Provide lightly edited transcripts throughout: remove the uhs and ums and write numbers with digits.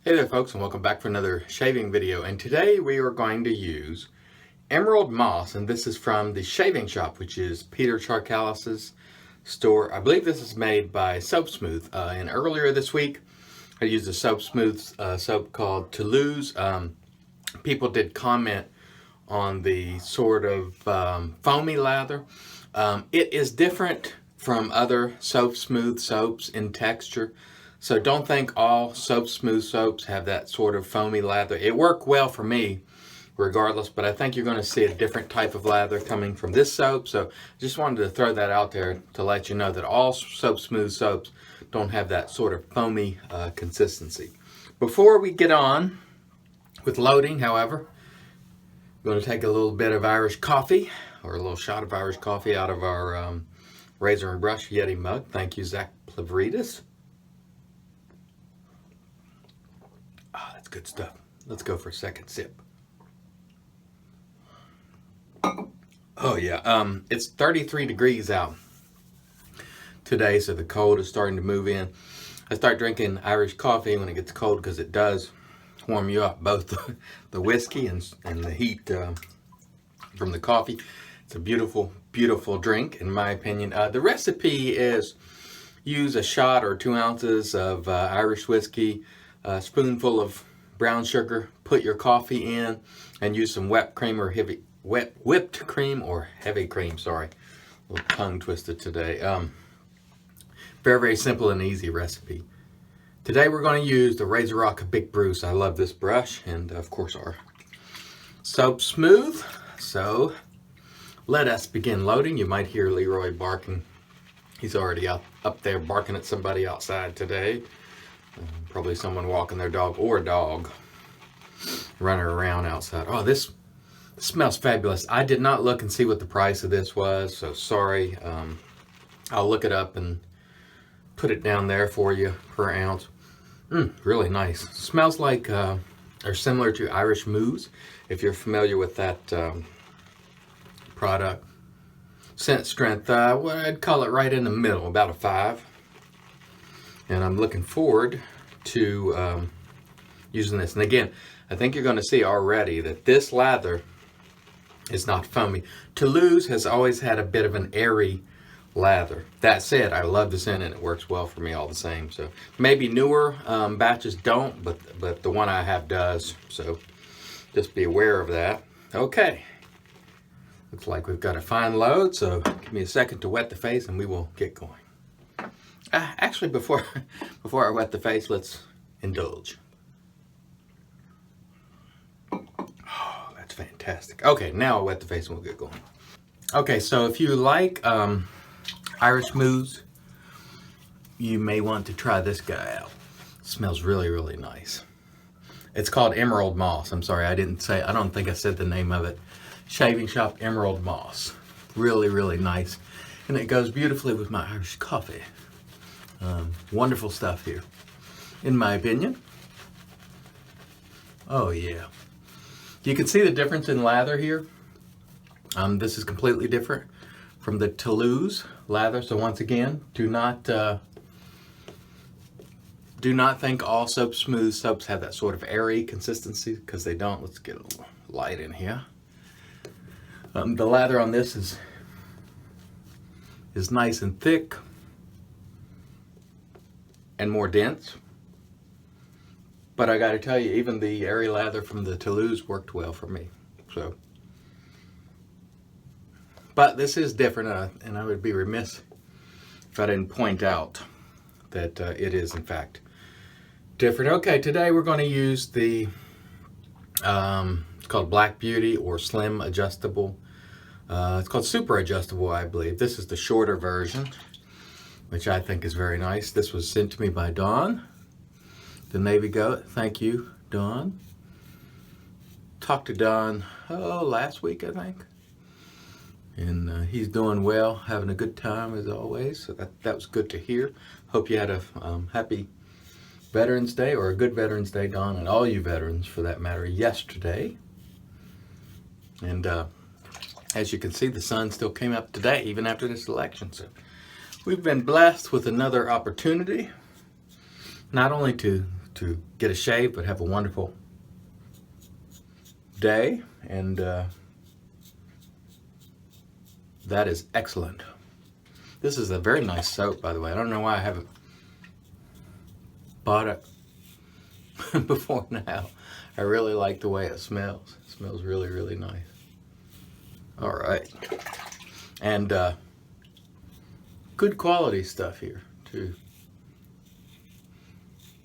Hey there folks, and welcome back for another shaving video. And today we are going to use Emerald Moss, and this is from the Shaving Shop, which is Peter Charcalis's store. I believe this is made by Soap Smooth. And earlier this week I used a Soap Smooth soap called Toulouse. People did comment on the sort of foamy lather. It is different from other Soap Smooth soaps in texture. So don't think all Soap Smooth soaps have that sort of foamy lather. It worked well for me regardless, but I think you're going to see a different type of lather coming from this soap. So just wanted to throw that out there to let you know that all Soap Smooth soaps don't have that sort of foamy consistency. Before we get on with loading, however, I'm going to take a little bit of Irish coffee, or a little shot of Irish coffee out of our Razor and Brush Yeti mug. Thank you, Zach Plavridis. Good stuff. Let's go for a second sip. Oh yeah, it's 33 degrees out today, so the cold is starting to move in. I start drinking Irish coffee when it gets cold because it does warm you up, both the whiskey and the heat from the coffee. It's a beautiful, beautiful drink in my opinion. The recipe is use a shot or 2 ounces of Irish whiskey, a spoonful of brown sugar, put your coffee in, and use some whipped cream or whipped cream or heavy cream. Sorry, a little tongue twisted today. Very, very simple and easy recipe. Today we're going to use the RazoRock Big Bruce. I love this brush, and of course our Soap Smooth. So let us begin loading. You might hear Leroy barking. He's already up there barking at somebody outside today. Probably someone walking their dog, or a dog running around outside. Oh, this smells fabulous. I did not look and see what the price of this was, so sorry. I'll look it up and put it down there for you per ounce. Really nice. Smells like, or similar to Irish Mousse, if you're familiar with that product. Scent strength, well, I'd call it right in the middle, about a 5. And I'm looking forward to using this. And again, I think you're going to see already that this lather is not foamy. Toulouse has always had a bit of an airy lather. That said, I love the scent and it works well for me all the same. So maybe newer batches don't, but the one I have does. So just be aware of that. Okay. Looks like we've got a fine load, so give me a second to wet the face and we will get going. Actually, before I wet the face, let's indulge. Oh, that's fantastic. Okay, now I'll wet the face and we'll get going. Okay, so if you like Irish Mousse, you may want to try this guy out. It smells really, really nice. It's called Emerald Moss. I'm sorry, I don't think I said the name of it. Shaving Shop Emerald Moss. Really, really nice. And it goes beautifully with my Irish coffee. Wonderful stuff here, in my opinion. Oh yeah. You can see the difference in lather here. This is completely different from the Toulouse lather. So once again, do not think all Soap Smooth soaps have that sort of airy consistency, because they don't. Let's get a little light in here. The lather on this is nice and thick and more dense, but I gotta tell you, even the airy lather from the Toulouse worked well for me. So, but this is different, and I would be remiss if I didn't point out that it is in fact different. Okay, today we're going to use the it's called Black Beauty or Slim Adjustable. It's called Super Adjustable, I believe. This is the shorter version, which I think is very nice. This was sent to me by Dawn, the Navy Goat. Thank you, Dawn. Talked to Dawn, last week, I think. And he's doing well, having a good time as always. So that was good to hear. Hope you had a happy Veterans Day, or a good Veterans Day, Dawn, and all you veterans for that matter, yesterday. And as you can see, the sun still came up today, even after this election. So we've been blessed with another opportunity, not only to to get a shave, but have a wonderful day. And that is excellent. This is a very nice soap, by the way. I don't know why I haven't bought it before now. I really like the way it smells. It smells really, really nice. All right. And good quality stuff here, too.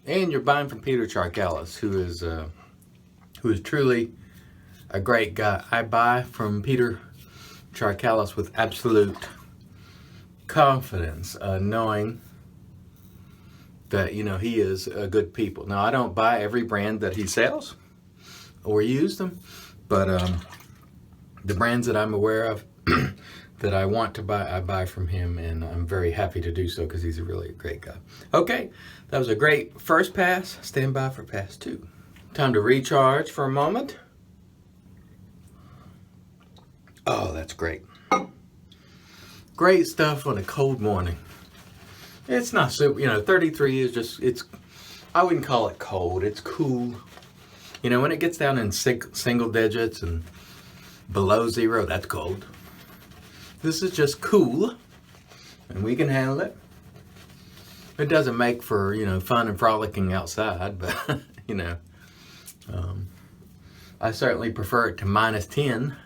And you're buying from Peter Charkalis, who is truly a great guy. I buy from Peter Charkalis with absolute confidence, knowing that, you know, he is a good people. Now, I don't buy every brand that he sells or use them, but the brands that I'm aware of that I want to buy, I buy from him, and I'm very happy to do so because he's a really great guy. Okay, that was a great first pass. Stand by for pass 2. Time to recharge for a moment. Oh, that's great. Great stuff on a cold morning. It's not super, you know, 33 is just, I wouldn't call it cold, it's cool. You know, when it gets down in single digits and below 0, that's cold. This is just cool, and we can handle it. It doesn't make for, you know, fun and frolicking outside, but, you know, I certainly prefer it to -10.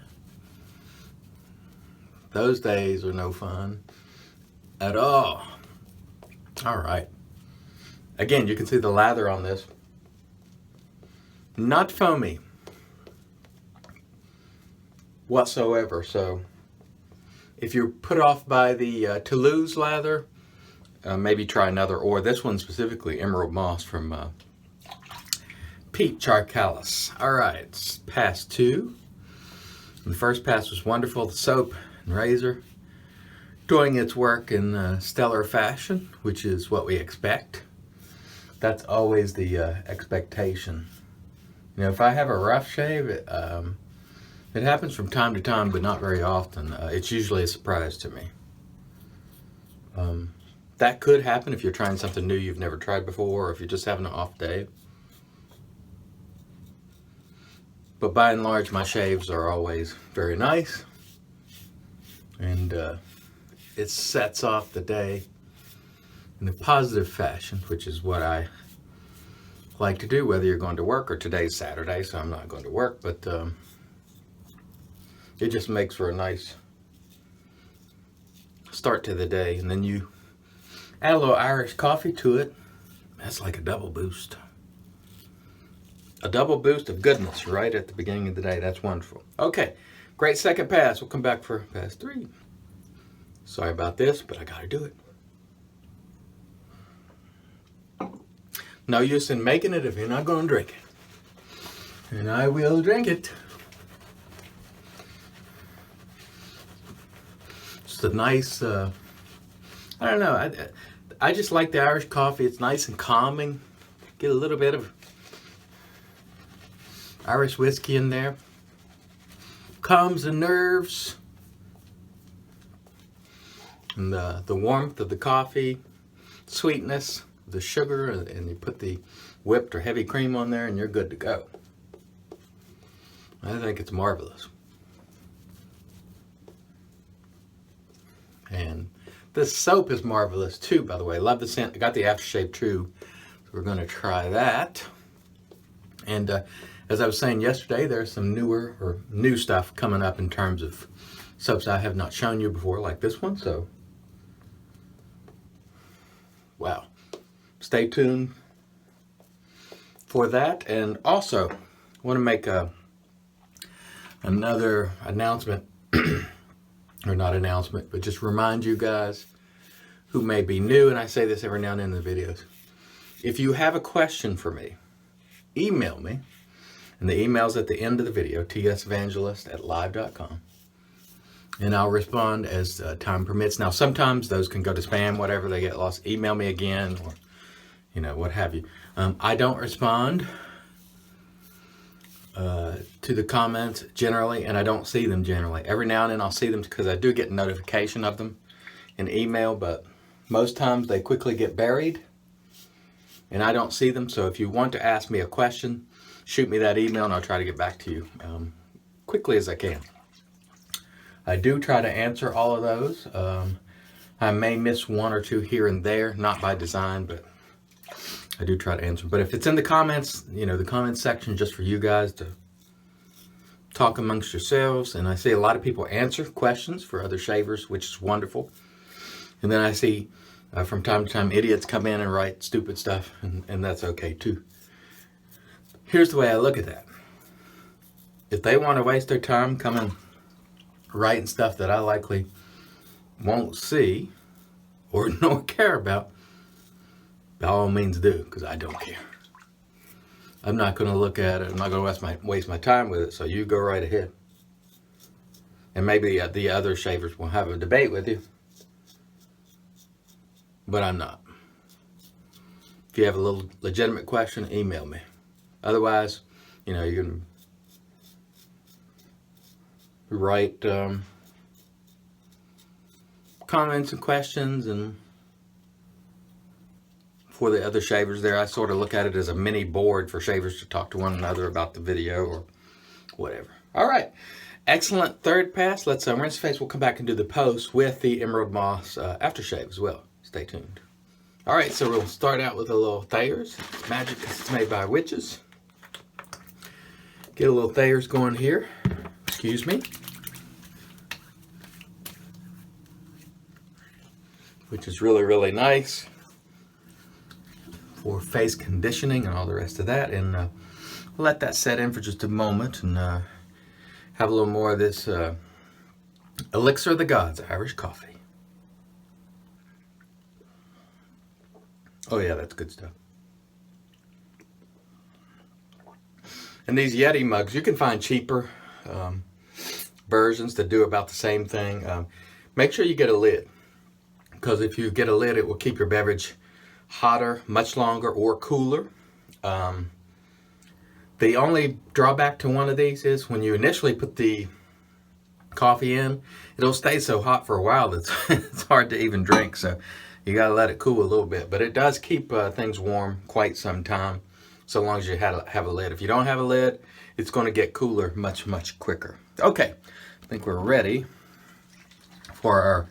Those days are no fun at all. All right. Again, you can see the lather on this. Not foamy whatsoever. So if you're put off by the Toulouse lather, maybe try another, or this one specifically, Emerald Moss from Pete Charkalis. All right, pass 2. And the first pass was wonderful. The soap and razor doing its work in stellar fashion, which is what we expect. That's always the expectation. You know, if I have a rough shave, it happens from time to time, but not very often. It's usually a surprise to me. That could happen if you're trying something new you've never tried before, or if you're just having an off day. But by and large, my shaves are always very nice. And it sets off the day in a positive fashion, which is what I like to do, whether you're going to work, or today's Saturday, so I'm not going to work, but it just makes for a nice start to the day. And then you add a little Irish coffee to it. That's like a double boost. A double boost of goodness right at the beginning of the day. That's wonderful. Okay, great second pass. We'll come back for pass 3. Sorry about this, but I gotta do it. No use in making it if you're not gonna drink it. And I will drink it. It's a nice, I don't know, I just like the Irish coffee. It's nice and calming. Get a little bit of Irish whiskey in there. Calms the nerves. And the warmth of the coffee, sweetness, the sugar, and you put the whipped or heavy cream on there and you're good to go. I think it's marvelous. And this soap is marvelous too, by the way. Love the scent. I got the aftershave too, so we're going to try that. And as I was saying yesterday, there's some new stuff coming up in terms of soaps I have not shown you before, like this one. So, wow. Stay tuned for that. And also, I want to make another announcement, or not announcement, but just remind you guys who may be new, and I say this every now and then in the videos. If you have a question for me, email me. And the email's at the end of the video, tsevangelist@live.com. And I'll respond as time permits. Now, sometimes those can go to spam, whatever, they get lost. Email me again, or, you know, what have you. I don't respond to the comments generally, and I don't see them generally. Every now and then I'll see them because I do get a notification of them in email, but most times they quickly get buried and I don't see them. So if you want to ask me a question, shoot me that email and I'll try to get back to you quickly as I can. I do try to answer all of those. I may miss one or two here and there, not by design, but I do try to answer. But if it's in the comments, you know, the comments section just for you guys to talk amongst yourselves. And I see a lot of people answer questions for other shavers, which is wonderful. And then I see from time to time idiots come in and write stupid stuff, and that's okay too. Here's the way I look at that. If they want to waste their time coming writing stuff that I likely won't see or nor care about, by all means do, because I don't care. I'm not going to look at it. I'm not going to waste my time with it, so you go right ahead. And maybe the other shavers will have a debate with you, but I'm not. If you have a little legitimate question, email me. Otherwise, you know, you can write comments and questions, and for the other shavers there, I sort of look at it as a mini board for shavers to talk to one another about the video or whatever. All right, excellent third pass. Let's rinse face. We'll come back and do the post with the Emerald Moss aftershave as well. Stay tuned. All right, so we'll start out with a little Thayer's. It's magic because it's made by witches. Get a little Thayer's going here. Excuse me. Which is really, really nice for face conditioning and all the rest of that. And we'll let that set in for just a moment and have a little more of this Elixir of the Gods Irish coffee. Oh yeah, that's good stuff. And these Yeti mugs, you can find cheaper versions that do about the same thing. Make sure you get a lid, because if you get a lid, it will keep your beverage hotter much longer or cooler. The only drawback to one of these is when you initially put the coffee in, it'll stay so hot for a while that it's hard to even drink. So you gotta let it cool a little bit, but it does keep things warm quite some time, so long as you have a lid. If you don't have a lid, it's going to get cooler much, much quicker. Okay, I think we're ready for our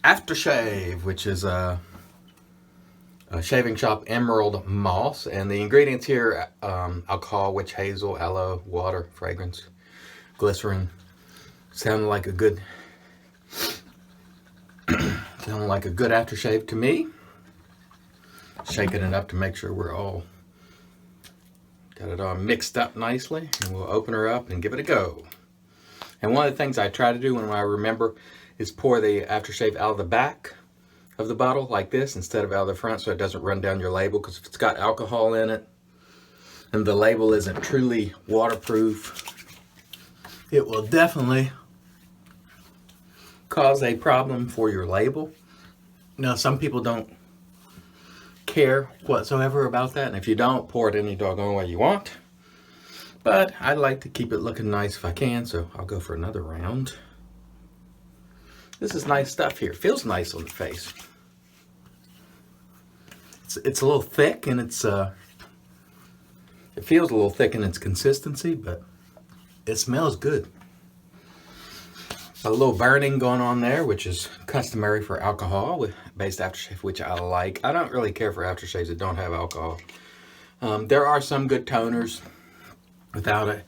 aftershave, which is a Shaving Shop Emerald Moss. And the ingredients here, alcohol, witch hazel, aloe, water, fragrance, glycerin. Sounded like a good aftershave to me. Shaking it up to make sure we're all got it all mixed up nicely. And we'll open her up and give it a go. And one of the things I try to do when I remember is pour the aftershave out of the back of the bottle like this instead of out of the front, so it doesn't run down your label, because if it's got alcohol in it and the label isn't truly waterproof, it will definitely cause a problem for your label. Now, some people don't care whatsoever about that, and if you don't, pour it any doggone way you want. But I like to keep it looking nice if I can, so I'll go for another round. This is nice stuff here. Feels nice on the face. It's a little thick, and it feels a little thick in its consistency, but it smells good. A little burning going on there, which is customary for alcohol-based aftershave, which I like. I don't really care for aftershaves that don't have alcohol. There are some good toners without it,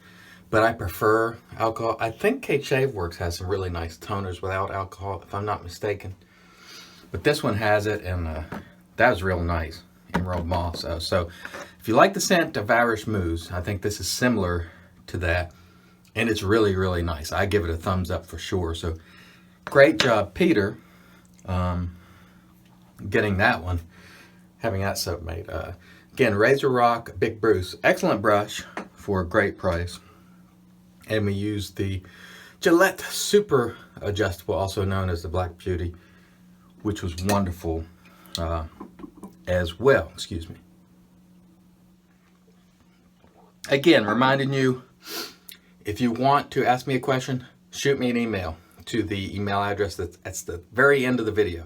but I prefer alcohol. I think Kate Shave Works has some really nice toners without alcohol, if I'm not mistaken. But this one has it, and that was real nice. Emerald Moss. So if you like the scent of Irish Moose, I think this is similar to that. And it's really, really nice. I give it a thumbs up for sure. So great job, Peter, getting that one, having that soap made. Again, RazoRock Big Bruce. Excellent brush for a great price. And we used the Gillette Super Adjustable, also known as the Black Beauty, which was wonderful as well. Excuse me. Again, reminding you, if you want to ask me a question, shoot me an email to the email address that's at the very end of the video.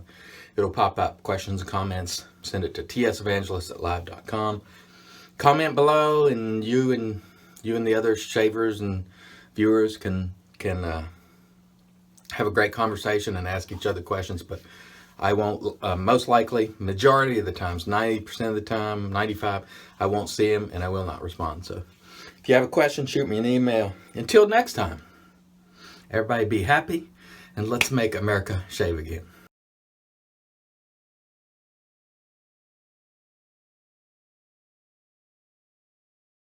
It'll pop up. Questions and comments. Send it to tsevangelist@live.com. Comment below, and you and the other shavers and viewers can have a great conversation and ask each other questions. But I won't, most likely, majority of the times, 90% of the time, 95, I won't see them and I will not respond. So if you have a question, shoot me an email. Until next time, everybody be happy, and let's make America shave again.